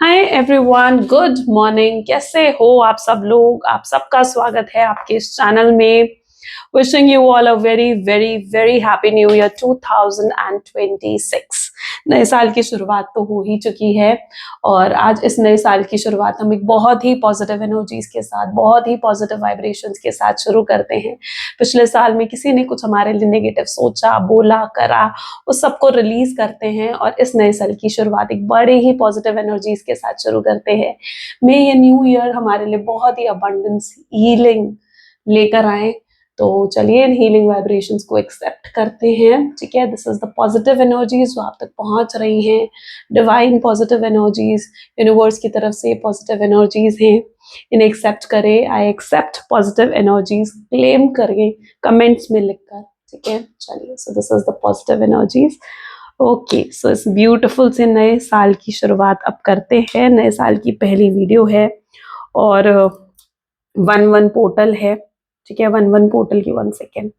Hi everyone, good morning. कैसे हो आप सब लोग? आप सबका स्वागत है आपके इस चैनल में। Wishing you all a very very very happy new year 2026। नए साल की शुरुआत तो हो ही चुकी है और आज इस नए साल की शुरुआत हम एक बहुत ही पॉजिटिव एनर्जीज के साथ, बहुत ही पॉजिटिव वाइब्रेशंस के साथ शुरू करते हैं। पिछले साल में किसी ने कुछ हमारे लिए नेगेटिव सोचा, बोला, करा, उस सबको रिलीज करते हैं और इस नए साल की शुरुआत एक बड़े ही पॉजिटिव एनर्जीज के साथ शुरू करते हैं। मे ये न्यू ईयर हमारे लिए बहुत ही अबंडेंस, हीलिंग लेकर आए। तो चलिए इन हीलिंग वाइब्रेशंस को एक्सेप्ट करते हैं। ठीक है, this is the positive energies जो आप तक पहुंच रही हैं, डिवाइन पॉजिटिव एनर्जीज, यूनिवर्स की तरफ से पॉजिटिव एनर्जीज हैं। इन्हें एक्सेप्ट करें। I accept positive energies claim करें कमेंट्स में लिखकर। ठीक है, चलिए, so this is the positive energies. Okay, so इस ब्यूटीफुल से नए साल की शुरुआत अब करते हैं। नए साल की पहली वीडियो है और 1-1 पोर्टल है। ठीक है, 1-1 पोर्टल की 1 सेकेंड,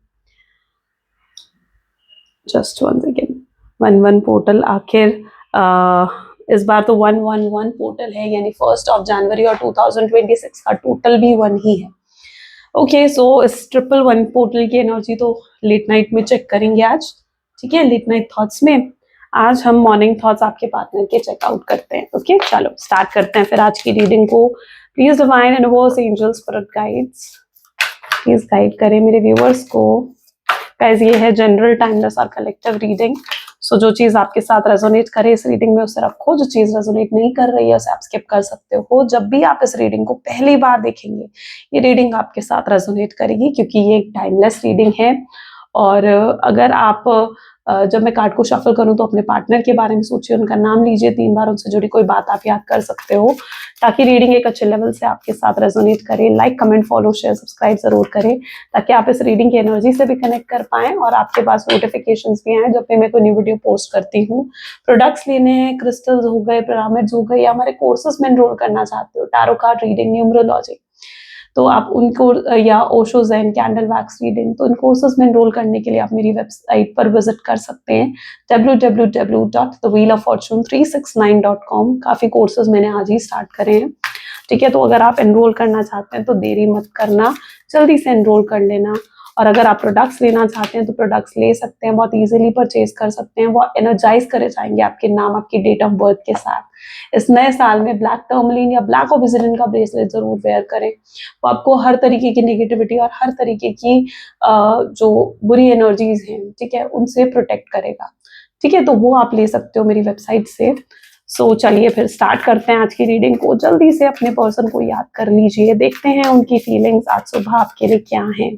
जस्ट 1 सेकेंड। 1-1 पोर्टल आखिर इस बार तो 1-1-1 पोर्टल है, यानी 1 जनवरी और 2026 का टोटल भी 1 ही है। ओके, सो इस 1-1 पोर्टल की एनर्जी तो लेट नाइट में चेक करेंगे आज। ठीक है, लेट नाइट थॉट्स में आज हम मॉर्निंग थॉट्स आपके पार्टनर के चेकआउट करते हैं। ओके, चलो स्टार्ट करते हैं फिर आज की रीडिंग को। Please divine universe, angels, spirit guides please guide करें मेरे व्यूअर्स को। गाइस, ये है जनरल, टाइमलेस और कलेक्टिव रीडिंग। सो जो चीज आपके साथ रेजोनेट करे इस रीडिंग में उसे रखो, जो चीज रेजोनेट नहीं कर रही है उसे आप स्किप कर सकते हो। जब भी आप इस रीडिंग को पहली बार देखेंगे ये रीडिंग आपके साथ रेजोनेट करेगी, क्योंकि ये एक टाइमलेस रीडिंग है। और अगर आप जब मैं कार्ड को शफल करूं तो अपने पार्टनर के बारे में सोचिए, उनका नाम लीजिए, 3 बार उनसे जुड़ी कोई बात आप याद कर सकते हो, ताकि रीडिंग एक अच्छे लेवल से आपके साथ रेजोनेट करे। Like, comment, follow, share, subscribe जरूर करें, ताकि आप इस रीडिंग की एनर्जी से भी कनेक्ट कर पाएं और आपके पास नोटिफिकेशंस भी आए जब भी मैं कोई न्यू वीडियो पोस्ट करती हूँ। प्रोडक्ट्स लेने हैं, क्रिस्टल्स हो गए, पिरामिड्स हो गए, या हमारे कोर्सेज में एनरोल करना चाहते हो, टैरो कार्ड रीडिंग, न्यूमरोलॉजी, तो आप उनको, या Osho Zen, candle wax reading, तो इन कोर्सेज में एनरोल करने के लिए आप मेरी वेबसाइट पर विजिट कर सकते हैं www.thewheeloffortune369.com। काफ़ी कोर्सेज मैंने आज ही स्टार्ट करे हैं। ठीक है, तो अगर आप एनरोल करना चाहते हैं तो देरी मत करना, जल्दी से एनरोल कर लेना। और अगर आप प्रोडक्ट्स लेना चाहते हैं तो प्रोडक्ट्स ले सकते हैं, बहुत इजीली परचेज कर सकते हैं। वो एनर्जाइज करे जाएंगे आपके नाम, आपकी डेट ऑफ बर्थ के साथ। इस नए साल में ब्लैक टर्मलिन या ब्लैक ओबिसिडियन का ब्रेसलेट जरूर वेयर करें। वो आपको हर तरीके की नेगेटिविटी और हर तरीके की जो बुरी एनर्जीज हैं, ठीक है, उनसे प्रोटेक्ट करेगा। ठीक है, तो वो आप ले सकते हो मेरी वेबसाइट से। सो चलिए फिर स्टार्ट करते हैं आज की रीडिंग को। जल्दी से अपने पर्सन को याद कर लीजिए, देखते हैं उनकी फीलिंग्स आज सुबह आपके लिए क्या हैं।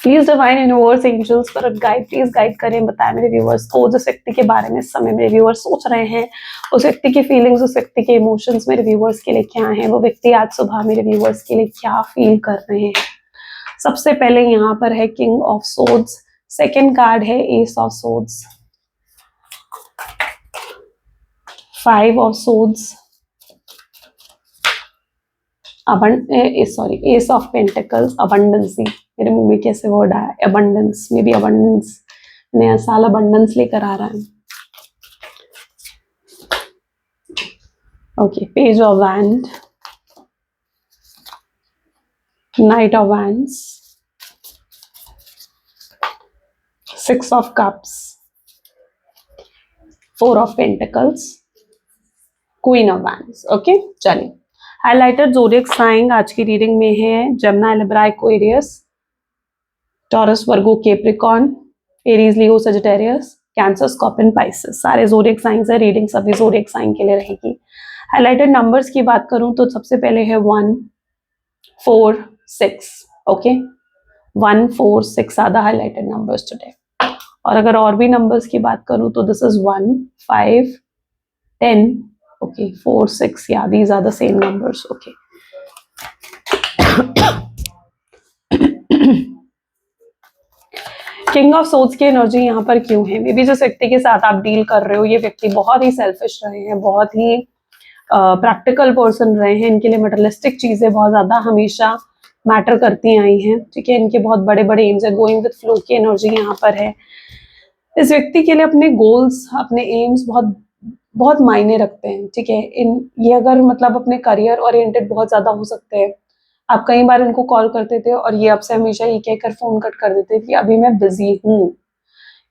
Please divine universe, angels, spirit guide please guide करें, बताएं मेरे व्यूअर्स को जिस व्यक्ति के बारे में इस समय मेरे व्यूअर्स सोच रहे हैं, उस व्यक्ति की फीलिंग्स, उस व्यक्ति के इमोशंस मेरे व्यूअर्स के लिए क्या हैं, वो व्यक्ति आज सुबह मेरे व्यूअर्स के लिए क्या फील कर रहे हैं। सबसे पहले यहाँ पर है king of swords, second card है ace of swords, 5 of swords, ace of pentacles, abundancy. मेरे मुंह में कैसे वर्ड आया, अबंडेंस, मे बी अबंडेंस, नया साल अबंडेंस लेकर आ रहा है। Okay, page of wand, night of wands, 6 of cups, 4 of pentacles, queen of wands. Okay, चलिए। हाइलाइटेड ज़ोडिएक साइन आज की रीडिंग में है जमुना, लिब्रा, एक्वेरियस, टॉरस, वर्गो, कैप्रिकॉर्न, एरीज, लियो, सजिटेरियस, कैंसर, स्कॉर्पियन, पाइसेस। सारे ज़ोडिएक साइंस है, रीडिंग सभी zodiac sign के लिए रहेगी। हाइलाइटेड नंबर्स की बात करूं तो सबसे पहले है 1, 4, 6। Okay, 1, 4, 6 are the highlighted numbers today. और अगर और भी नंबर्स की बात करूं तो दिस इज 1, 5, 10, ओके, 4, 6, या these are the same numbers. Okay, king of swords की एनर्जी यहाँ पर क्यों है? मे बी जिस व्यक्ति के साथ आप डील कर रहे हो ये व्यक्ति बहुत ही सेल्फिश रहे हैं, बहुत ही प्रैक्टिकल पर्सन रहे हैं, इनके लिए मटेरियलिस्टिक चीजें बहुत ज्यादा हमेशा मैटर करती आई हैं। ठीक है, इनके बहुत बड़े बड़े एम्स है, गोइंग विद फ्लो की एनर्जी यहाँ पर है। इस व्यक्ति के लिए अपने गोल्स, अपने एम्स बहुत बहुत मायने रखते हैं, ठीक है। ये अगर मतलब अपने करियर ओरिएंटेड बहुत ज़्यादा हो सकते हैं। आप कई बार इनको कॉल करते थे और ये आपसे हमेशा ये कहकर फ़ोन कट कर देते थे कि अभी मैं बिज़ी हूँ।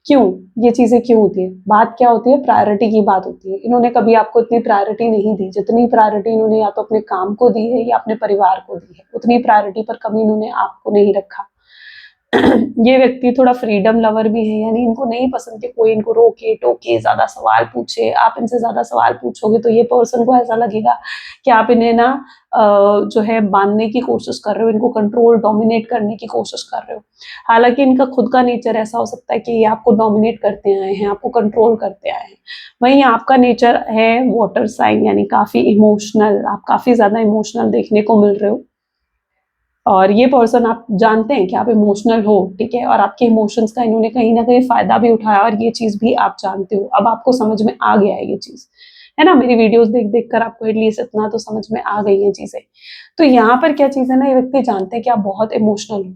क्यों? ये चीज़ें क्यों होती है? बात क्या होती है? प्रायोरिटी की बात होती है। इन्होंने कभी आपको इतनी प्रायोरिटी नहीं दी, जितनी प्रायोरिटी इन्होंने या तो अपने काम को दी है या अपने परिवार को दी है। उतनी प्रायोरिटी पर कभी इन्होंने आपको नहीं रखा। ये व्यक्ति थोड़ा फ्रीडम लवर भी है, यानी इनको नहीं पसंद कि कोई इनको रोके टोके, ज़्यादा सवाल पूछे। आप इनसे ज़्यादा सवाल पूछोगे तो ये पर्सन को ऐसा लगेगा कि आप इन्हें ना जो है बांधने की कोशिश कर रहे हो, इनको कंट्रोल डोमिनेट करने की कोशिश कर रहे हो। हालांकि इनका खुद का नेचर ऐसा हो सकता है कि ये आपको डोमिनेट करते आए हैं, आपको कंट्रोल करते आए हैं। वहीं आपका नेचर है वाटर साइन, यानी काफ़ी इमोशनल, आप काफ़ी ज़्यादा इमोशनल देखने को मिल रहे हो। और ये पर्सन आप जानते हैं कि आप इमोशनल हो, ठीक है, और आपके इमोशंस का इन्होंने कहीं न कहीं फ़ायदा भी उठाया और ये चीज़ भी आप जानते हो। अब आपको समझ में आ गया है ये चीज़, है ना? मेरी वीडियोज़ देख-देख कर आपको एटलीस्ट इतना तो समझ में आ गई हैं चीज़ें। तो यहाँ पर क्या चीज़ है ना, ये व्यक्ति जानते हैं कि आप बहुत इमोशनल हो।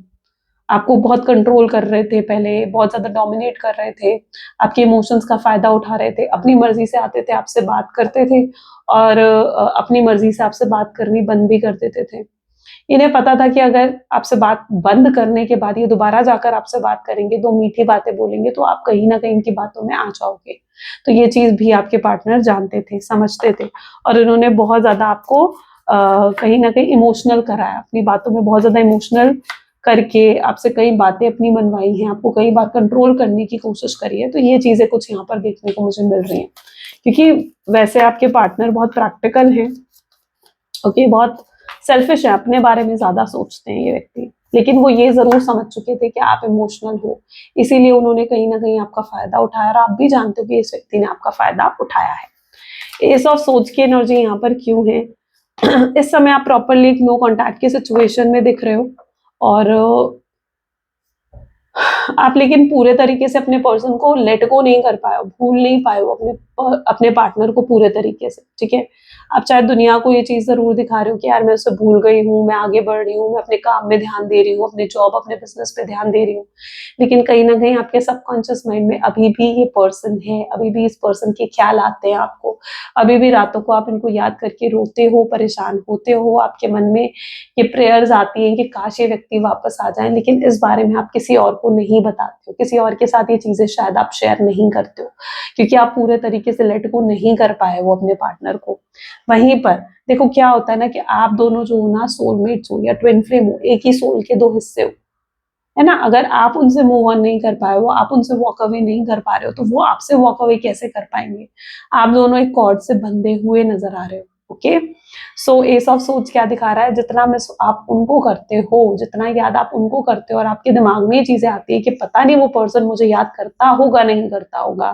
आपको बहुत कंट्रोल कर रहे थे पहले, बहुत ज़्यादा डोमिनेट कर रहे थे, आपके इमोशंस का फ़ायदा उठा रहे थे, अपनी मर्ज़ी से आते थे, आपसे बात करते थे और अपनी मर्ज़ी से आपसे बात करनी बंद भी कर देते थे। इन्हें पता था कि अगर आपसे बात बंद करने के बाद ये दोबारा जाकर आपसे बात करेंगे, 2 मीठी बातें बोलेंगे तो आप कहीं न कहीं इनकी बातों में आ जाओगे। तो ये चीज़ भी आपके पार्टनर जानते थे, समझते थे और इन्होंने बहुत ज़्यादा आपको कहीं न कहीं इमोशनल कराया, अपनी बातों में बहुत ज़्यादा इमोशनल करके आपसे कई बातें अपनी मनवाई हैं, आपको कई बार कंट्रोल करने की कोशिश करी है। तो ये चीज़ें कुछ यहाँ पर देखने को मुझे मिल रही हैं। क्योंकि वैसे आपके पार्टनर बहुत प्रैक्टिकल हैं, ओके, बहुत सेल्फिश है, अपने बारे में ज़्यादा सोचते हैं ये व्यक्ति। लेकिन वो ये ज़रूर समझ चुके थे कि आप इमोशनल हो, इसीलिए उन्होंने कहीं न कहीं आपका फ़ायदा उठाया और आप भी जानते हो कि इस व्यक्ति ने आपका फ़ायदा उठाया है। एस ऑफ सोर्ड्स की एनर्जी यहाँ पर क्यों है? इस समय आप प्रॉपर्ली एक नो कॉन्टैक्ट की सिचुएशन में दिख रहे हो और आप लेकिन पूरे तरीके से अपने पर्सन को लेट गो नहीं कर पाए हो, भूल नहीं पाए हो अपने पार्टनर को पूरे तरीके से, ठीक है? आप चाहे दुनिया को ये चीज़ ज़रूर दिखा रहे हो कि यार मैं उसे भूल गई हूँ, मैं आगे बढ़ रही हूँ, मैं अपने काम में ध्यान दे रही हूँ, अपने जॉब, अपने बिज़नेस पे ध्यान दे रही हूँ। लेकिन कहीं न कहीं आपके सबकॉन्शियस माइंड में अभी भी ये पर्सन है, अभी भी इस पर्सन के ख्याल आते हैं आपको, अभी भी रातों को आप इनको याद करके रोते हो, परेशान होते हो, आपके मन में ये प्रेयर्स आती हैं कि काश ये व्यक्ति वापस आ जाएँ, लेकिन इस बारे में आप किसी और को नहीं बताते हो, किसी और के साथ ये चीज़ें शायद आप शेयर नहीं करते हो, क्योंकि आप पूरे तरीके से लेट गो नहीं कर पाए हो अपने पार्टनर को। वहीं पर देखो क्या होता है ना कि आप दोनों जो हो ना सोलमेट्स हो या ट्विन फ्लेम हो, एक ही सोल के 2 हिस्से हो, है ना? अगर आप उनसे मूव ऑन नहीं कर पाए हो, आप उनसे वॉक अवे नहीं कर पा रहे हो, तो वो आपसे वॉक अवे कैसे कर पाएँगे? आप दोनों एक कॉर्ड से बंधे हुए नज़र आ रहे हो, okay? So S of swords क्या दिखा रहा है? जितना मिस आप उनको करते हो, जितना याद आप उनको करते हो और आपके दिमाग में ये चीज़ें आती है कि पता नहीं वो पर्सन मुझे याद करता होगा, नहीं करता होगा,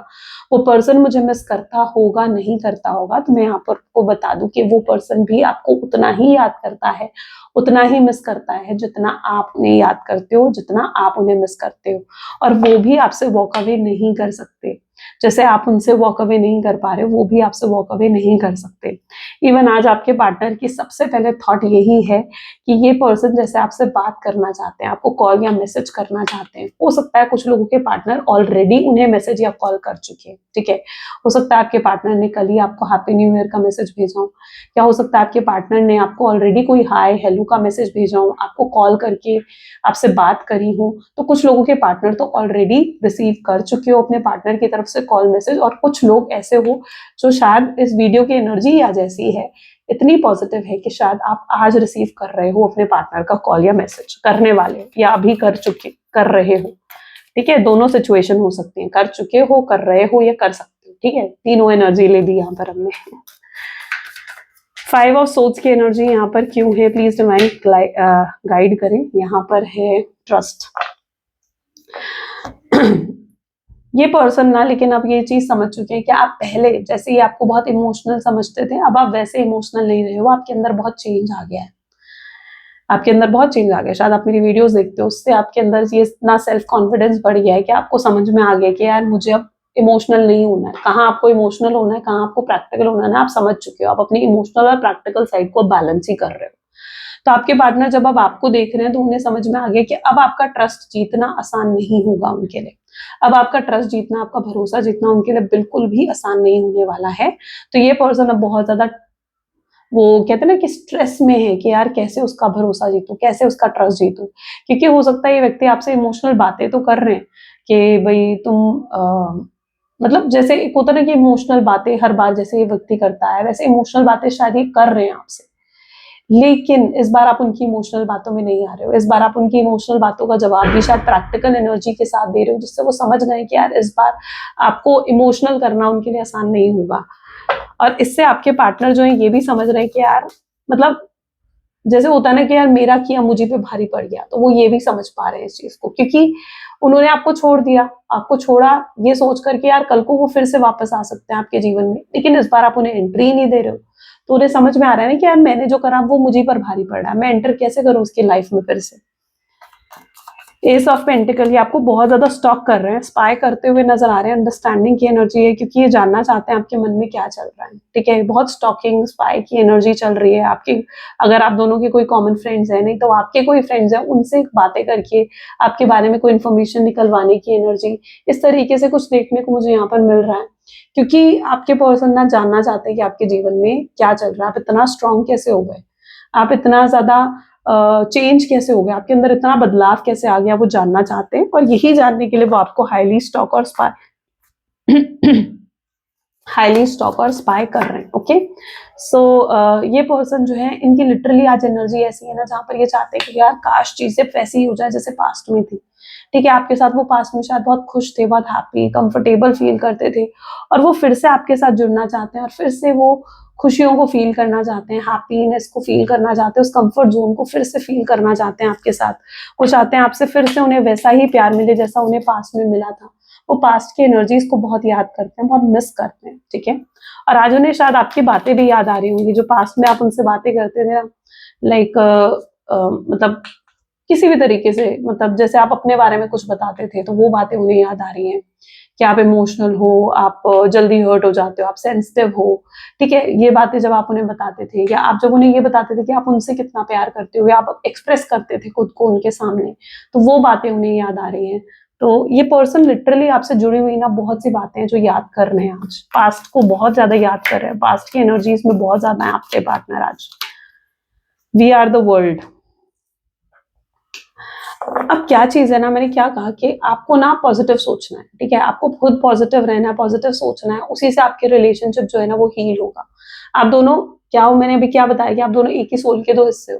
वो पर्सन मुझे मिस करता होगा, नहीं करता होगा, तो मैं यहाँ पर आपको बता दूँ कि वो पर्सन भी आपको उतना ही याद करता है, उतना ही मिस करता है जितना आप उन्हें याद करते हो, जितना आप उन्हें मिस करते हो और वो भी आपसे वॉक अवे नहीं कर सकते। जैसे आप उनसे वॉक अवे नहीं कर पा रहे हो, वो भी आपसे वॉक अवे नहीं कर सकते। इवन आज आपके पार्टनर की सबसे पहले थॉट यही है कि ये पर्सन जैसे आपसे बात करना चाहते हैं, आपको कॉल या मैसेज करना चाहते हैं। हो सकता है कुछ लोगों के पार्टनर ऑलरेडी उन्हें मैसेज या कॉल कर चुके हैं, ठीक है? हो सकता है आपके पार्टनर ने कल ही आपको हैप्पी न्यू ईयर का मैसेज भेजा हो, क्या हो सकता है आपके पार्टनर ने आपको ऑलरेडी कोई हाय हेलो का मैसेज भेजा हो, आपको कॉल करके आपसे बात करी हो। तो कुछ लोगों के पार्टनर तो ऑलरेडी रिसीव कर चुके हो अपने पार्टनर की तरफ से कॉल मैसेज और कुछ लोग ऐसे हो जो शायद इस वीडियो की एनर्जी आज ऐसी है, इतनी पॉजिटिव है कि शायद आप आज रिसीव कर रहे हो अपने पार्टनर का कॉल या मैसेज, करने वाले हो या अभी कर रहे हो, ठीक है? दोनों सिचुएशन हो सकती हैं, कर चुके हो, कर रहे हो या कर सकते हो, ठीक है? तीनों एनर्जी ले ली यहाँ पर हमने। 5 ऑफ सोर्ड्स की एनर्जी यहाँ पर क्यों है? प्लीज डिवाइन गाइड करें। यहाँ पर है ट्रस्ट। ये पर्सन ना, लेकिन अब ये चीज समझ चुके हैं कि आप पहले जैसे ही आपको बहुत इमोशनल समझते थे, अब आप वैसे इमोशनल नहीं रहे हो, आपके अंदर बहुत चेंज आ गया है, आपके अंदर बहुत चेंज आ गया। शायद आप मेरी वीडियोस देखते हो, उससे आपके अंदर ये इतना सेल्फ कॉन्फिडेंस बढ़ गया है कि आपको समझ में आ गया कि यार मुझे अब इमोशनल नहीं होना है, कहाँ आपको इमोशनल होना है, कहाँ आपको प्रैक्टिकल होना है ना, आप समझ चुके हो। आप अपनी इमोशनल और प्रैक्टिकल साइड को बैलेंस ही कर रहे हो। तो आपके पार्टनर जब अब आपको देख रहे हैं तो उन्हें समझ में आ गया कि अब आपका ट्रस्ट जीतना आसान नहीं होगा उनके लिए। अब आपका ट्रस्ट जीतना, आपका भरोसा जीतना उनके लिए बिल्कुल भी आसान नहीं होने वाला है। तो ये पर्सन अब बहुत ज्यादा, वो कहते हैं ना कि स्ट्रेस में है कि यार कैसे उसका भरोसा जीतूं, कैसे उसका ट्रस्ट जीतूं। क्योंकि हो सकता है ये व्यक्ति आपसे इमोशनल बातें तो कर रहे हैं कि भाई तुम मतलब जैसे एक होता है ना कि इमोशनल बातें हर बार जैसे ये व्यक्ति करता है, वैसे इमोशनल बातें शायद ये कर रहे हैं आपसे। लेकिन इस बार आप उनकी इमोशनल बातों में नहीं आ रहे हो, इस बार आप उनकी इमोशनल बातों का जवाब भी शायद प्रैक्टिकल एनर्जी के साथ दे रहे हो, जिससे वो समझ गए कि यार इस बार आपको इमोशनल करना उनके लिए आसान नहीं होगा। और इससे आपके पार्टनर जो है ये भी समझ रहे हैं कि यार मतलब जैसे होता है ना कि यार मेरा किया मुझे पे भारी पड़ गया, तो वो ये भी समझ पा रहे हैं इस चीज को, क्योंकि उन्होंने आपको छोड़ दिया, आपको छोड़ा ये सोच करके यार कल को वो फिर से वापस आ सकते हैं आपके जीवन में, लेकिन इस बार आप उन्हें एंट्री ही नहीं दे रहे हो। तो उन्हें समझ में आ रहा है ना कि यार मैंने जो करा वो मुझे पर भारी पड़ रहा है, मैं एंटर कैसे करूं उसकी लाइफ में फिर से। एस ऑफ पेंटिकल, ये आपको बहुत ज्यादा स्टॉक कर रहे हैं, स्पाई करते हुए नजर आ रहे हैं, अंडरस्टैंडिंग की एनर्जी है, क्योंकि ये जानना चाहते हैं आपके मन में क्या चल रहा है। ठीक है, बहुत स्टॉकिंग स्पाई की एनर्जी चल रही है आपकी। अगर आप दोनों के कोई कॉमन फ्रेंड्स हैं, नहीं तो आपके कोई फ्रेंड्स हैं, उनसे बातें करके आपके बारे में कोई इन्फॉर्मेशन निकलवाने की एनर्जी, इस तरीके से कुछ देखने को मुझे यहाँ पर मिल रहा है। क्योंकि आपके पर्सन ना जानना चाहते हैं कि आपके जीवन में क्या चल रहा है, आप इतना स्ट्रांग कैसे हो गए, आप इतना ज्यादा चेंज कैसे हो गया, आपके अंदर इतना बदलाव कैसे आ गया, वो जानना चाहते हैं। और यही जानने के लिए वो आपको हाईली स्टॉक और स्पाई हाईली स्टॉक और स्पाई कर रहे हैं। ओके, सो ये पर्सन जो है, इनकी लिटरली आज एनर्जी ऐसी है ना जहां पर ये चाहते हैं कि यार काश चीजें वैसी ही हो जाए जैसे पास्ट में थी। ठीक है, आपके साथ वो पास्ट में शायद बहुत खुश थे, बहुत हैप्पी कंफर्टेबल फील करते थे, और वो फिर से आपके साथ जुड़ना चाहते हैं, और फिर से वो खुशियों को फील करना चाहते हैं, हैप्पीनेस को फील करना चाहते हैं, उस कंफर्ट जोन को फिर से फील करना चाहते हैं आपके साथ। वो चाहते हैं आपसे फिर से उन्हें वैसा ही प्यार मिले जैसा उन्हें पास्ट में मिला था। वो पास्ट की एनर्जीज को बहुत याद करते हैं, बहुत मिस करते हैं। ठीक है, और आज उन्हें शायद आपकी बातें भी याद आ रही होंगी, जो पास्ट में आप उनसे बातें करते थे, लाइक मतलब किसी भी तरीके से, मतलब जैसे आप अपने बारे में कुछ बताते थे तो वो बातें उन्हें याद आ रही हैं कि आप इमोशनल हो, आप जल्दी हर्ट हो जाते हो, आप सेंसिटिव हो। ठीक है, ये बातें जब आप उन्हें बताते थे, या आप जब उन्हें ये बताते थे कि आप उनसे कितना प्यार करते हो, या आप एक्सप्रेस करते थे खुद को उनके सामने, तो वो बातें उन्हें याद आ रही हैं। तो ये पर्सन लिटरली आपसे जुड़ी हुई ना बहुत सी बातें हैं जो याद कर रहे हैं आज, पास्ट को बहुत ज्यादा याद कर रहे हैं, पास्ट की एनर्जीज में बहुत ज्यादा है आपके पार्टनर आज। We are the world. अब क्या चीज है ना, मैंने क्या कहा कि आपको ना पॉजिटिव सोचना है। ठीक है, आपको खुद पॉजिटिव रहना है, पॉजिटिव सोचना है, उसी से आपके रिलेशनशिप जो है ना वो हील होगा। आप दोनों क्या हो, मैंने अभी क्या बताया कि आप दोनों एक ही सोल के दो हिस्से हो।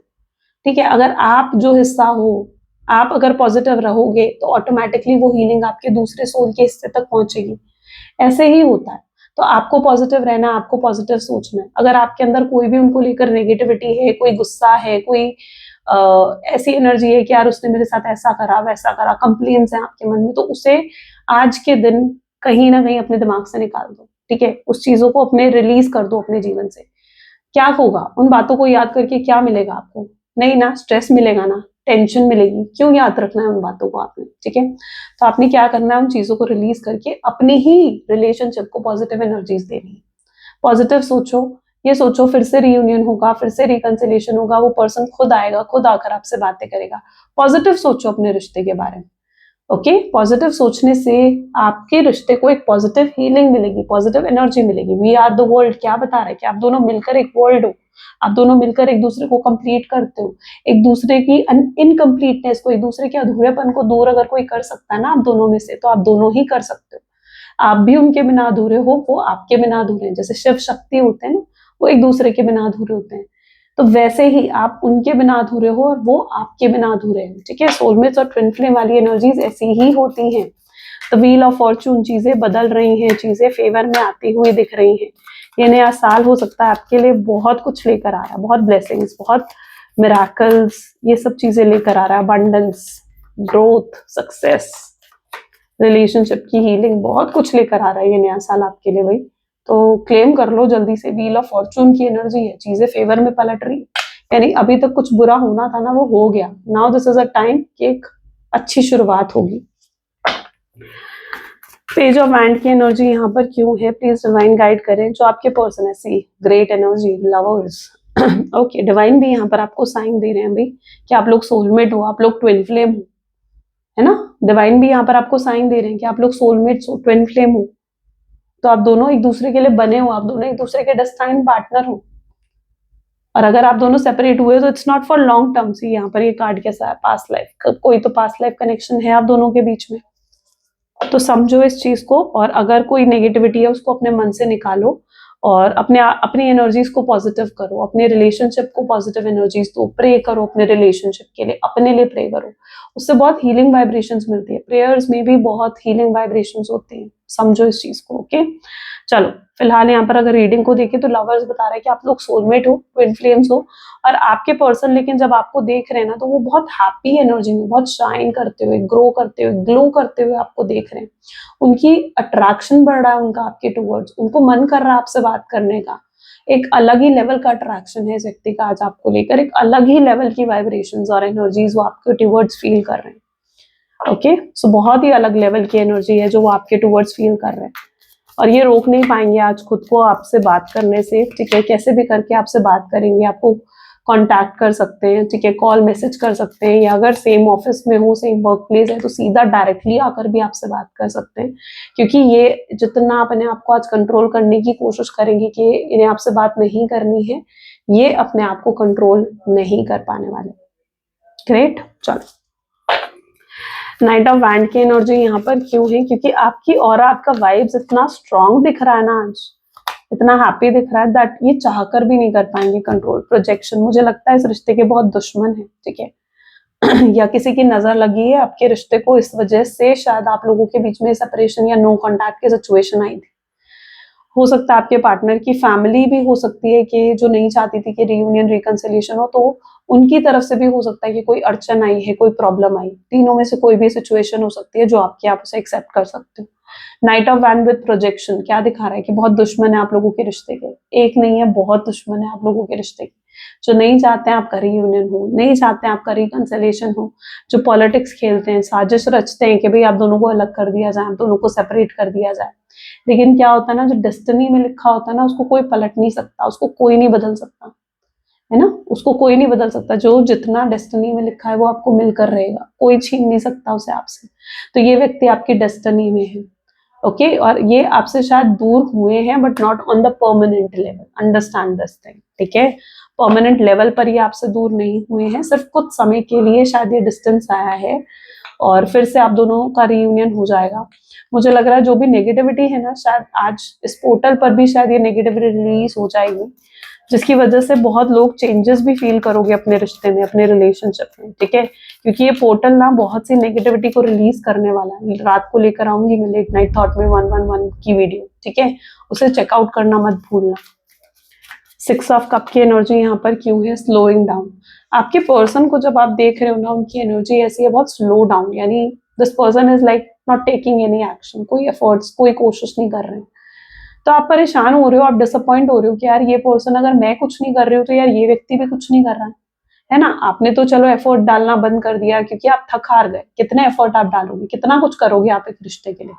ठीक है, अगर आप जो हिस्सा हो, आप अगर पॉजिटिव रहोगे तो ऑटोमेटिकली वो हीलिंग आपके दूसरे सोल के हिस्से तक पहुंचेगी। ऐसे ही होता है। तो आपको पॉजिटिव रहना, आपको पॉजिटिव सोचना है। अगर आपके अंदर कोई भी उनको लेकर नेगेटिविटी है, कोई गुस्सा है, कोई ऐसी एनर्जी है कि यार उसने मेरे साथ ऐसा करा वैसा करा, कंप्लेन्स है आपके मन में, तो उसे आज के दिन कहीं ना कहीं अपने दिमाग से निकाल दो। ठीक है, उस चीजों को अपने रिलीज कर दो अपने जीवन से। क्या होगा उन बातों को याद करके, क्या मिलेगा आपको? नहीं ना, स्ट्रेस मिलेगा ना, टेंशन मिलेगी। क्यों याद रखना है उन बातों को आपने? ठीक है, तो आपने क्या करना है, उन चीजों को रिलीज करके अपने ही रिलेशनशिप को पॉजिटिव एनर्जीज देनी है। पॉजिटिव सोचो, ये सोचो फिर से रीयूनियन होगा, फिर से रिकंसिलेशन होगा, वो पर्सन खुद आएगा, खुद आकर आपसे बातें करेगा। पॉजिटिव सोचो अपने रिश्ते के बारे में। ओके, पॉजिटिव सोचने से आपके रिश्ते को एक पॉजिटिव हीलिंग मिलेगी, पॉजिटिव एनर्जी मिलेगी। वी आर द वर्ल्ड क्या बता रहा है कि आप दोनों मिलकर एक वर्ल्ड हो, आप दोनों मिलकर एक दूसरे को कंप्लीट करते हो। एक दूसरे की इनकम्प्लीटनेस को, एक दूसरे के अधूरेपन को दूर अगर कोई कर सकता है ना आप दोनों में से, तो आप दोनों ही कर सकते हो। आप भी उनके बिना अधूरे हो, वो आपके बिना अधूरे हैं। जैसे शिव शक्ति होते हैं ना, वो एक दूसरे के बिना अधूरे होते हैं, तो वैसे ही आप उनके बिना अधूरे हो और वो आपके बिना अधूरे हैं। ठीक है, सोलमेट्स और ट्विन फ्लेम वाली एनर्जीज ऐसी ही होती हैं। तो व्हील ऑफ फॉर्चून, चीजें बदल रही हैं, चीजें फेवर में आती हुई दिख रही हैं। ये नया साल हो सकता है आपके लिए बहुत कुछ लेकर आ रहा है, बहुत ब्लेसिंग्स, बहुत मिराकल्स, ये सब चीजें लेकर आ रहा है। अबंडेंस, ग्रोथ, सक्सेस, रिलेशनशिप की हीलिंग, बहुत कुछ लेकर आ रहा है ये नया साल आपके लिए भाई। तो क्लेम कर लो जल्दी से, व्हील ऑफ फॉर्चून की एनर्जी है, चीजें फेवर में पलट रही, यानी अभी तक कुछ बुरा होना था ना वो हो गया। Now this is a time कि एक अच्छी शुरुआत होगी। पेज ऑफ वैंड की एनर्जी यहाँ पर क्यों है, प्लीज डिवाइन गाइड करें। जो आपके पर्सन है, see great energy, lovers. Okay, divine भी यहाँ पर आपको साइन दे रहे हैं अभी कि आप लोग सोलमेट हो, आप लोग ट्विन फ्लेम हो। है ना। डिवाइन भी यहाँ पर आपको साइन दे रहे हैं कि आप लोग सोलमेट्स हो, ट्विन फ्लेम हो, तो आप दोनों एक दूसरे के लिए बने हो, आप दोनों एक दूसरे के डेस्टाइन पार्टनर हो। और अगर आप दोनों सेपरेट हुए तो it's not for long term. See यहाँ पर ये कार्ड कैसा है, पास्ट लाइफ, कोई तो पास्ट लाइफ कनेक्शन है आप दोनों के बीच में। तो समझो इस चीज को, और अगर कोई नेगेटिविटी है उसको अपने मन से निकालो और अपनी एनर्जीज को पॉजिटिव करो, अपने रिलेशनशिप को पॉजिटिव एनर्जीज दो, प्रे करो अपने रिलेशनशिप के लिए, अपने लिए प्रे करो, उससे बहुत हीलिंग वाइब्रेशंस मिलती है। प्रेयर्स में भी बहुत हीलिंग वाइब्रेशंस होती हैं, समझो इस चीज को। ओके चलो, फिलहाल यहाँ पर अगर रीडिंग को देखें तो लवर्स बता रहा है कि आप लोग सोलमेट हो, ट्विन फ्लेम्स हो, और आपके पर्सन लेकिन जब आपको देख रहे हैं ना तो वो बहुत हैप्पी एनर्जी में, बहुत शाइन करते हुए, ग्रो करते हुए, ग्लो करते हुए आपको देख रहे हैं। उनकी अट्रैक्शन बढ़ रहा है उनका आपके टूवर्ड्स, उनको मन कर रहा है आपसे बात करने का। एक अलग ही लेवल का अट्रैक्शन है इस व्यक्ति का आज आपको लेकर, एक अलग ही लेवल की वाइब्रेशंस और एनर्जीज वो आपके टूवर्ड्स फील कर रहे हैं। ओके सो बहुत ही अलग लेवल की एनर्जी है जो वो आपके टूवर्ड्स फील कर रहे हैं, और ये रोक नहीं पाएंगे आज खुद को आपसे बात करने से। ठीक है, कैसे भी करके आपसे बात करेंगे, आपको कांटेक्ट कर सकते हैं, ठीक है, कॉल मैसेज कर सकते हैं, या अगर सेम ऑफिस में हो, सेम वर्क प्लेस है तो सीधा डायरेक्टली आकर भी आपसे बात कर सकते हैं। क्योंकि ये जितना अपने आप को आज कंट्रोल करने की कोशिश करेंगे कि इन्हें आपसे बात नहीं करनी है, ये अपने आप को कंट्रोल नहीं कर पाने वाले। ग्रेट, चलो नाइट ऑफ वैंड की एनर्जी यहाँ पर क्यों है, क्योंकि आपकी और आपका वाइब्स इतना स्ट्रांग दिख रहा है ना आज, इतना हैप्पी दिख रहा है दैट ये चाहकर भी नहीं कर पाएंगे कंट्रोल। प्रोजेक्शन, मुझे लगता है इस रिश्ते के बहुत दुश्मन है, ठीक है या किसी की नजर लगी है आपके रिश्ते को, इस वजह से शायद आप लोगों के बीच में सेपरेशन या नो कॉन्टैक्ट की सिचुएशन आई थी। हो सकता है आपके पार्टनर की फैमिली भी हो सकती है कि जो नहीं चाहती थी कि रियूनियन रिकंसिलिएशन हो, तो उनकी तरफ से भी हो सकता है कि कोई अड़चन आई है, कोई प्रॉब्लम आई। तीनों में से कोई भी सिचुएशन हो सकती है जो आपकी, आप उसे एक्सेप्ट कर सकते हो। Night of wand with projection क्या दिखा रहा है कि बहुत दुश्मन है आप लोगों के रिश्ते के, एक नहीं है, बहुत दुश्मन है आप लोगों के रिश्ते के, जो नहीं चाहते हैं आपका रियूनियन हो, नहीं चाहते हैं आपका रिकंसिलिएशन हो, जो पॉलिटिक्स खेलते हैं, साजिश रचते हैं कि भाई आप दोनों को अलग कर दिया जाए, आप दोनों को सेपरेट कर दिया जाए। लेकिन क्या होता है ना, जो डेस्टिनी में लिखा होता है ना, उसको कोई पलट नहीं सकता, उसको कोई नहीं बदल सकता, है ना, उसको कोई नहीं बदल सकता। जो जितना डेस्टिनी में लिखा है वो आपको मिलकर रहेगा, कोई छीन नहीं सकता उसे आपसे। तो ये व्यक्ति आपकी डेस्टिनी में है, ओके और ये आपसे शायद दूर हुए हैं but not on the permanent level, understand this thing, ठीक है। परमानेंट लेवल पर ये आपसे दूर नहीं हुए हैं, सिर्फ कुछ समय के लिए शायद ये डिस्टेंस आया है और फिर से आप दोनों का रियूनियन हो जाएगा। मुझे लग रहा है जो भी नेगेटिविटी है ना, शायद आज इस पोर्टल पर भी शायद ये नेगेटिविटी रिलीज हो जाएगी, जिसकी वजह से बहुत लोग चेंजेस भी फील करोगे अपने रिश्ते में, अपने रिलेशनशिप में, ठीक है। क्योंकि ये पोर्टल ना बहुत सी नेगेटिविटी को रिलीज करने वाला है। रात को लेकर आऊंगी मैं लेट नाइट थॉट में 111 की वीडियो, ठीक है, उसे चेकआउट करना मत भूलना। 6 ऑफ कप की एनर्जी यहाँ पर क्यों है, स्लोइंग डाउन। आपके पर्सन को जब आप देख रहे हो ना, उनकी एनर्जी ऐसी है बहुत स्लो डाउन, यानी this person is like not taking any action, कोई एफर्ट्स, कोई कोशिश नहीं कर रहे हैं। तो आप परेशान हो रहे हो, आप डिसअपॉइंट हो रहे हो कि यार ये पर्सन अगर मैं कुछ नहीं कर रही हूँ तो यार ये व्यक्ति भी कुछ नहीं कर रहा है ना। आपने तो चलो एफर्ट डालना बंद कर दिया क्योंकि आप थक हार गए। कितने एफर्ट आप डालोगे, कितना कुछ करोगे आप एक रिश्ते के लिए,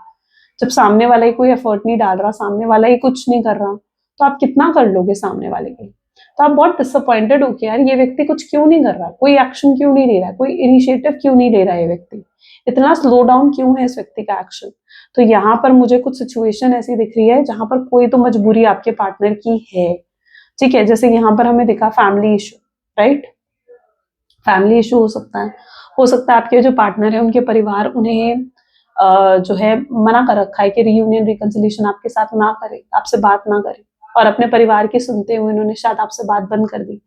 जब सामने वाला ही कोई एफर्ट नहीं डाल रहा, सामने वाला ही कुछ नहीं कर रहा, तो आप कितना कर लोगे सामने वाले के लिए। तो आप बहुत डिसअपॉइंटेड हो कि यार ये व्यक्ति कुछ क्यों नहीं कर रहा है, कोई एक्शन क्यों नहीं ले रहा है, कोई इनिशिएटिव क्यों नहीं ले रहा है, ये व्यक्ति इतना स्लो डाउन क्यों है इस व्यक्ति का एक्शन। तो यहाँ पर मुझे कुछ सिचुएशन ऐसी दिख रही है जहां पर कोई तो मजबूरी आपके पार्टनर की है, ठीक है। जैसे यहाँ पर हमें दिखा family issue, right, family issue हो सकता है आपके जो पार्टनर है उनके परिवार उन्हें जो है मना कर रखा है कि रियूनियन रिकंसिलिएशन आपके साथ ना करे, आपसे बात ना करे, और अपने परिवार की सुनते हुए उन्होंने शायद आपसे बात बंद कर दी।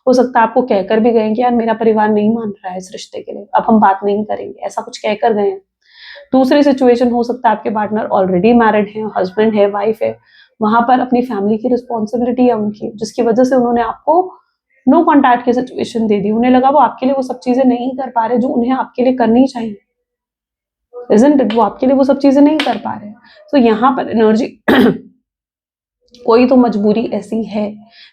हो सकता है आपको कहकर भी गए कि यार मेरा परिवार नहीं मान रहा है इस रिश्ते के लिए, अब हम बात नहीं करेंगे, ऐसा कुछ कहकर गए हैं। दूसरी सिचुएशन हो सकता है आपके पार्टनर ऑलरेडी मैरिड है, हस्बैंड है, वाइफ है, वहां पर अपनी फैमिली की रिस्पॉन्सिबिलिटी है उनकी, जिसकी वजह से उन्होंने आपको नो कॉन्टैक्ट की सिचुएशन दे दी। उन्हें लगा वो आपके लिए वो सब चीजें नहीं कर पा रहे जो उन्हें आपके लिए करनी चाहिए, इज़न्ट इट, वो आपके लिए वो सब चीजें नहीं कर पा रहे। तो यहाँ पर एनर्जी कोई तो मजबूरी ऐसी है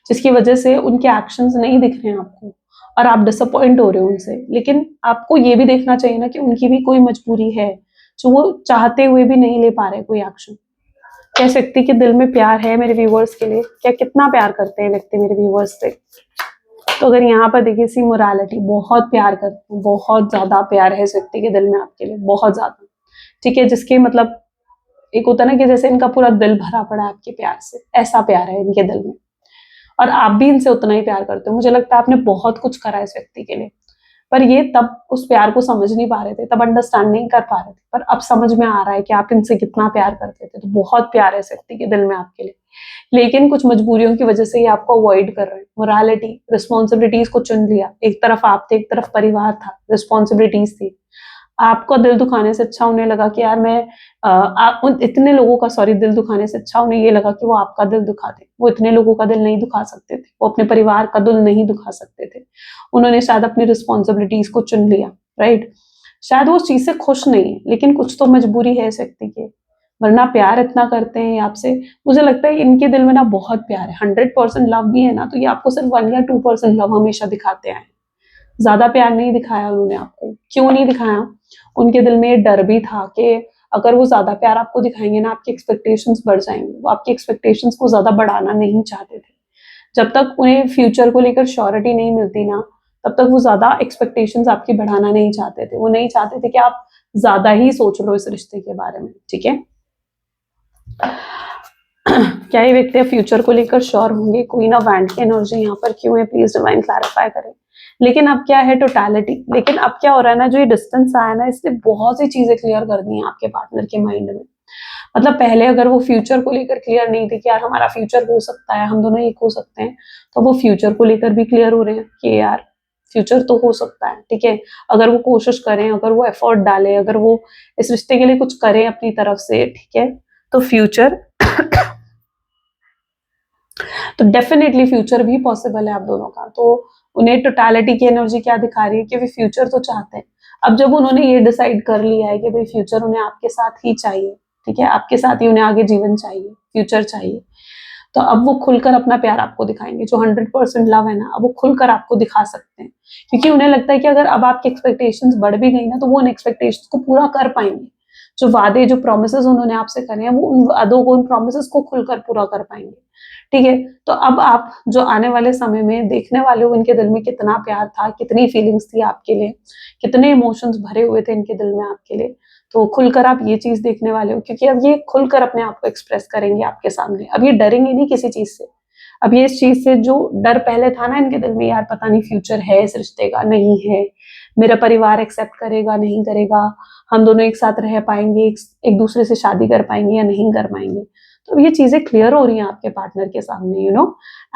जिसकी वजह से उनके एक्शंस नहीं दिख रहे हैं आपको और आप डिसअपॉइंट हो रहे हो उनसे। लेकिन आपको ये भी देखना चाहिए ना कि उनकी भी कोई मजबूरी है जो वो चाहते हुए भी नहीं ले पा रहे कोई एक्शन। क्या इस व्यक्ति के दिल में प्यार है मेरे व्यूवर्स के लिए, क्या कितना प्यार करते हैं व्यक्ति मेरे व्यूवर्स से। तो अगर यहाँ पर देखिए सी मोरालिटी, बहुत प्यार करते हैं, बहुत ज्यादा प्यार है इस व्यक्ति के दिल में आपके लिए, बहुत ज्यादा, ठीक है, जिसके मतलब एक होता है ना कि जैसे इनका पूरा दिल भरा पड़ा है आपके प्यार से, ऐसा प्यार है इनके दिल में, और आप भी इनसे उतना ही प्यार करते हो। मुझे लगता है आपने बहुत कुछ करा है इस व्यक्ति के लिए, पर ये तब उस प्यार को समझ नहीं पा रहे थे, तब अंडरस्टैंड नहीं कर पा रहे थे, पर अब समझ में आ रहा है कि आप इनसे कितना प्यार करते थे। तो बहुत प्यार है इस व्यक्ति के दिल में आपके लिए, लेकिन कुछ मजबूरियों की वजह से ये आपको अवॉइड कर रहे हैं। मोरालिटी, रिस्पॉन्सिबिलिटीज को चुन लिया, एक तरफ आप थे, एक तरफ परिवार था, रिस्पॉन्सिबिलिटीज थी। आपका दिल दुखाने से अच्छा उन्हें लगा कि यार मैं आप उन इतने लोगों का, सॉरी, दिल दुखाने से अच्छा उन्हें ये लगा कि वो आपका दिल दुखा दे। वो इतने लोगों का दिल नहीं दुखा सकते थे, वो अपने परिवार का दिल नहीं दुखा सकते थे। उन्होंने शायद अपनी रिस्पॉन्सिबिलिटीज को चुन लिया, राइट। शायद वो उस चीज से खुश नहीं है, लेकिन कुछ तो मजबूरी है इस व्यक्ति की, वरना प्यार इतना करते हैं आपसे। मुझे लगता है इनके दिल में ना बहुत प्यार है, 100% लव भी है ना, तो ये आपको सिर्फ 1 या 2% लव हमेशा दिखाते आए, ज्यादा प्यार नहीं दिखाया उन्होंने आपको। क्यों नहीं दिखाया? उनके दिल में ये डर भी था कि अगर वो ज्यादा प्यार आपको दिखाएंगे ना, आपकी एक्सपेक्टेशंस बढ़ जाएंगे। वो आपकी एक्सपेक्टेशंस को ज्यादा बढ़ाना नहीं चाहते थे। जब तक उन्हें फ्यूचर को लेकर श्योरिटी नहीं मिलती ना, तब तक वो ज्यादा एक्सपेक्टेशंस आपकी बढ़ाना नहीं चाहते थे। वो नहीं चाहते थे कि आप ज्यादा ही सोच लो इस रिश्ते के बारे में, ठीक है। क्या ये व्यक्ति फ्यूचर को लेकर श्योर होंगे? क्वीन ऑफ वैंड की एनर्जी यहाँ पर क्यों है? प्लीज डिवाइन क्लैरिफाई करें। लेकिन अब क्या है? टोटलिटी। लेकिन अब क्या हो रहा है ना, जो ये डिस्टेंस आया ना, इसने बहुत सी चीजें क्लियर कर दी हैं आपके पार्टनर के माइंड में। मतलब पहले अगर वो फ्यूचर को लेकर क्लियर नहीं थे कि यार हमारा फ्यूचर हो सकता है, हम दोनों एक हो सकते हैं, तो वो फ्यूचर को लेकर भी क्लियर हो रहे हैं कि यार फ्यूचर तो हो सकता है, ठीक है, अगर वो कोशिश करें, अगर वो एफर्ट डालें, अगर वो इस रिश्ते के लिए कुछ करें अपनी तरफ से, ठीक है, तो फ्यूचर तो डेफिनेटली फ्यूचर भी पॉसिबल है आप दोनों का। तो उन्हें टोटलिटी की एनर्जी क्या दिखा रही है कि वे फ्यूचर तो चाहते हैं। अब जब उन्होंने ये डिसाइड कर लिया है कि भाई फ्यूचर उन्हें आपके साथ ही चाहिए, ठीक है, आपके साथ ही उन्हें आगे जीवन चाहिए, फ्यूचर चाहिए, तो अब वो खुलकर अपना प्यार आपको दिखाएंगे। जो 100% लव है ना, अब वो खुलकर आपको दिखा सकते हैं, क्योंकि उन्हें लगता है कि अगर अब आपकी एक्सपेक्टेशंस बढ़ भी गई ना, तो वो उन एक्सपेक्टेशंस को पूरा कर पाएंगे। जो वादे, जो प्रोमिसेस उन्होंने आपसे करे हैं, वो उन वादों को, उन प्रोमिसेस को खुलकर पूरा कर पाएंगे, ठीक है। तो अब आप जो आने वाले समय में देखने वाले हो, इनके दिल में कितना प्यार था, कितनी फीलिंग्स थी आपके लिए, कितने इमोशंस भरे हुए थे इनके दिल में आपके लिए, तो खुलकर आप ये चीज देखने वाले हो। क्योंकि अब ये खुलकर अपने आप को एक्सप्रेस करेंगे आपके सामने। अब ये डरेंगे नहीं किसी चीज से। अब ये इस चीज से, जो डर पहले था ना इनके दिल में, यार पता नहीं फ्यूचर है इस रिश्ते का, नहीं है, मेरा परिवार एक्सेप्ट करेगा नहीं करेगा, हम दोनों एक साथ रह पाएंगे, एक दूसरे से शादी कर पाएंगे या नहीं कर पाएंगे, तो ये चीजें क्लियर हो रही हैं आपके पार्टनर के सामने, यू नो।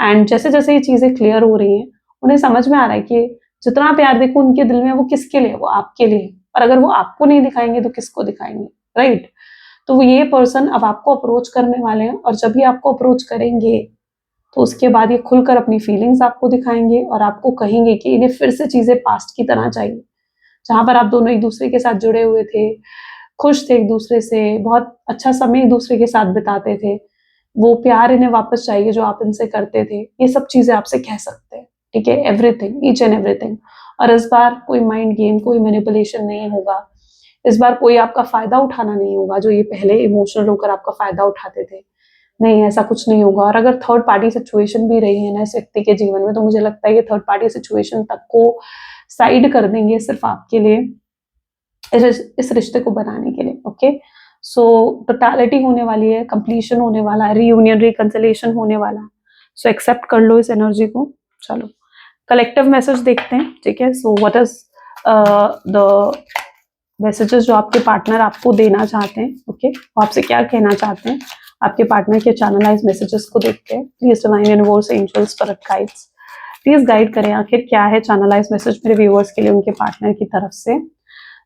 एंड जैसे जैसे ये चीजें क्लियर हो रही हैं, उन्हें समझ में आ रहा है कि जितना प्यार देखो उनके दिल में, वो किसके लिए? वो आपके लिए। और अगर वो आपको नहीं दिखाएंगे तो किसको दिखाएंगे, राइट। तो वो ये पर्सन अब आपको अप्रोच करने वाले हैं, और जब भी आपको अप्रोच करेंगे, तो उसके बाद ये खुलकर अपनी फीलिंग्स आपको दिखाएंगे और आपको कहेंगे कि इन्हें फिर से चीजें पास्ट की तरह चाहिए, जहां पर आप दोनों एक दूसरे के साथ जुड़े हुए थे, खुश थे एक दूसरे से, बहुत अच्छा समय एक दूसरे के साथ बिताते थे। वो प्यार इन्हें वापस चाहिए जो आप इनसे करते थे। ये सब चीजें आपसे कह सकते हैं, ठीक है, एवरीथिंग, ईच एंड एवरीथिंग। और इस बार कोई माइंड गेम, कोई मैनिपुलेशन नहीं होगा। इस बार कोई आपका फायदा उठाना नहीं होगा, जो ये पहले इमोशनल होकर आपका फायदा उठाते थे। नहीं, ऐसा कुछ नहीं होगा। और अगर थर्ड पार्टी सिचुएशन भी रही है ना इस व्यक्ति के जीवन में, तो मुझे लगता है ये थर्ड पार्टी सिचुएशन तक को साइड कर देंगे सिर्फ आपके लिए, इस रिश्ते को बनाने के लिए, ओके। सो टोटलिटी होने वाली है, कंप्लीशन होने वाला है, रीयूनियन, रिकंसिलिएशन होने वाला है। सो एक्सेप्ट कर लो इस एनर्जी को। चलो कलेक्टिव मैसेज देखते हैं, ठीक है। So what is the messages जो आपके पार्टनर आपको देना चाहते हैं, ओके, वो आपसे क्या कहना चाहते हैं। आपके पार्टनर के चैनलाइज मैसेजेस को देखते हैं। Please divine universe, angels, spirit guides, please guide करें आखिर क्या है चैनलाइज मैसेज मेरे व्यूअर्स के लिए उनके पार्टनर की तरफ से।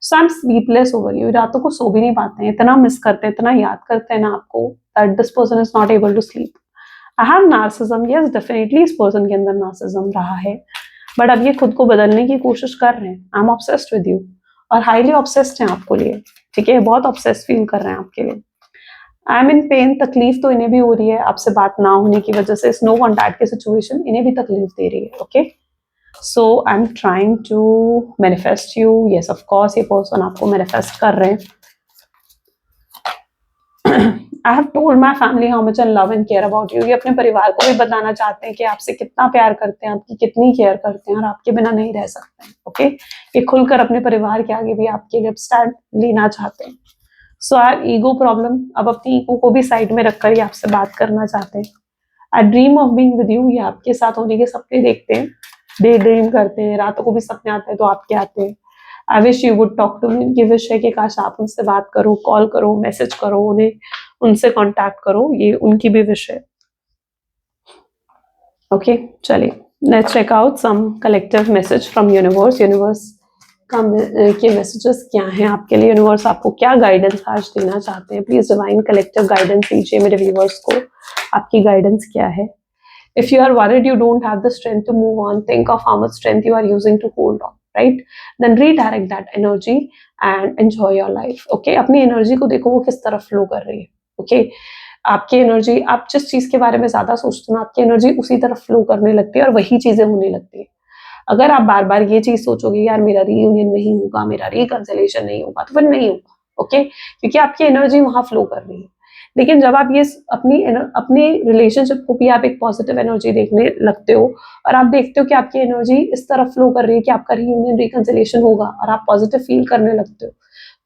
So I am sleepless over you. रातों को सो भी नहीं पाते हैं, इतना मिस करते हैं, इतना याद करते हैं ना आपको, that this person is not able to sleep. I have narcissism, yes definitely इस पर्सन के अंदर नार्सिज्म रहा है, बट अब ये खुद को बदलने की कोशिश कर रहे हैं। I am obsessed with you, और हाईली ऑब्सेस्ड हैं आपको लिए, ठीक है, बहुत ऑब्सेस्ड फील कर रहे हैं आपके लिए। आई एम इन पेन, तकलीफ तो इन्हें भी हो रही है आपसे बात ना होने की वजह से। नो कॉन्टैक्ट की सिचुएशन इन्हें भी तकलीफ दे रही है, okay. So I am trying to manifest you, yes of course ये पर्सन आपको मैनिफेस्ट कर रहे हैं। I have told my family how much I love and care about you. ये अपने परिवार को भी बताना चाहते हैं कि आपसे कितना प्यार करते हैं, आपकी कितनी केयर करते हैं और आपके बिना नहीं रह सकते हैं। ओके, ये खुलकर अपने परिवार के आगे भी आपके लिए स्टैंड लेना चाहते हैं। सो आर ईगो प्रॉब्लम, अब अपनी ईगो को भी साइड में रखकर ही आपसे बात करना चाहते हैं। आई dream of being with you, ये आपके साथ होने के सपने देखते हैं, डे ड्रीम करते हैं, रातों को भी सपने आते हैं तो आपके आते हैं। I wish you would talk to me, ये विश है कि काश आप उनसे बात करो, कॉल करो, मैसेज करो, उन्हें उनसे कांटेक्ट करो, ये उनकी भी विश है। ओके, चलिए let's check out some collective message from universe. Universe के मैसेजेस क्या हैं आपके लिए, यूनिवर्स आपको क्या गाइडेंस आज देना चाहते हैं। प्लीज डिवाइन कलेक्टिव गाइडेंस दीजिए मेरे व्यूअर्स को, आपकी गाइडेंस क्या है। If you are worried you don't have the strength to move on, think of how much strength you are using to hold on, right? Then redirect that energy and enjoy your life. Okay, अपनी energy को देखो वो किस तरफ flow कर रही है। okay? आपकी एनर्जी, आप जिस चीज के बारे में ज्यादा सोचते हो आपकी एनर्जी उसी तरफ फ्लो करने लगती है और वही चीजें होने लगती है। अगर आप बार बार ये चीज सोचोगे यार मेरा रीयूनियन नहीं होगा, मेरा रिकंसिलिएशन नहीं होगा, तो फिर नहीं होगा। ओके, क्योंकि आपकी एनर्जी वहां फ्लो कर रही है। लेकिन जब आप ये अपनी रिलेशनशिप को भी आप एक पॉजिटिव एनर्जी देखने लगते हो और आप देखते हो कि आपकी एनर्जी इस तरफ फ्लो कर रही है कि आपका रीयूनियन रिकंसिलिएशन होगा और आप पॉजिटिव फील करने लगते हो,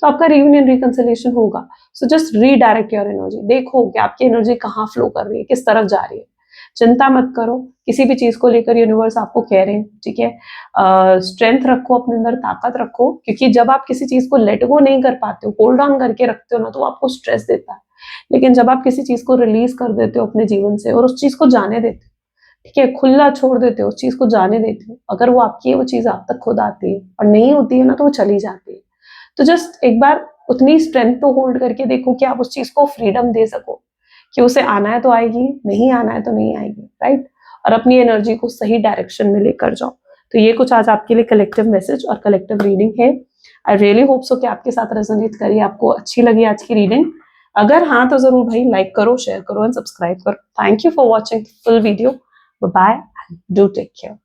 तो आपका रीयूनियन रिकंसिलिएशन होगा। So just redirect your energy, देखो कि आपकी एनर्जी कहाँ फ्लो कर रही है, किस तरफ जा रही है। चिंता मत करो, किसी भी चीज को लेकर यूनिवर्स आपको कह रहे हैं, ठीक है। स्ट्रेंथ रखो अपने अंदर, ताकत रखो, क्योंकि जब आप किसी चीज को लेट गो नहीं कर पाते हो, होल्ड ऑन करके रखते हो ना, तो आपको स्ट्रेस देता है। लेकिन जब आप किसी चीज को रिलीज कर देते हो अपने जीवन से और उस चीज को जाने देते हो, ठीक है, खुला छोड़ देते हो, उस चीज को जाने देते हो, अगर वो आपकी है वो चीज आप तक खुद आती है, और नहीं होती है ना तो वो चली जाती है। तो जस्ट एक बार उतनी स्ट्रेंथ तो होल्ड करके देखो कि आप उस चीज को फ्रीडम दे सको कि उसे आना है तो आएगी, नहीं आना है तो नहीं आएगी, राइट। और अपनी एनर्जी को सही डायरेक्शन में लेकर जाओ। तो ये कुछ आज आपके लिए कलेक्टिव मैसेज और कलेक्टिव रीडिंग है। आई रियली होप सो कि आपके साथ रेजोनेट करिए, आपको अच्छी लगी आज की रीडिंग। अगर हाँ तो जरूर भाई लाइक करो, शेयर करो एंड सब्सक्राइब करो। Thank you for watching full video. Bye, do take care.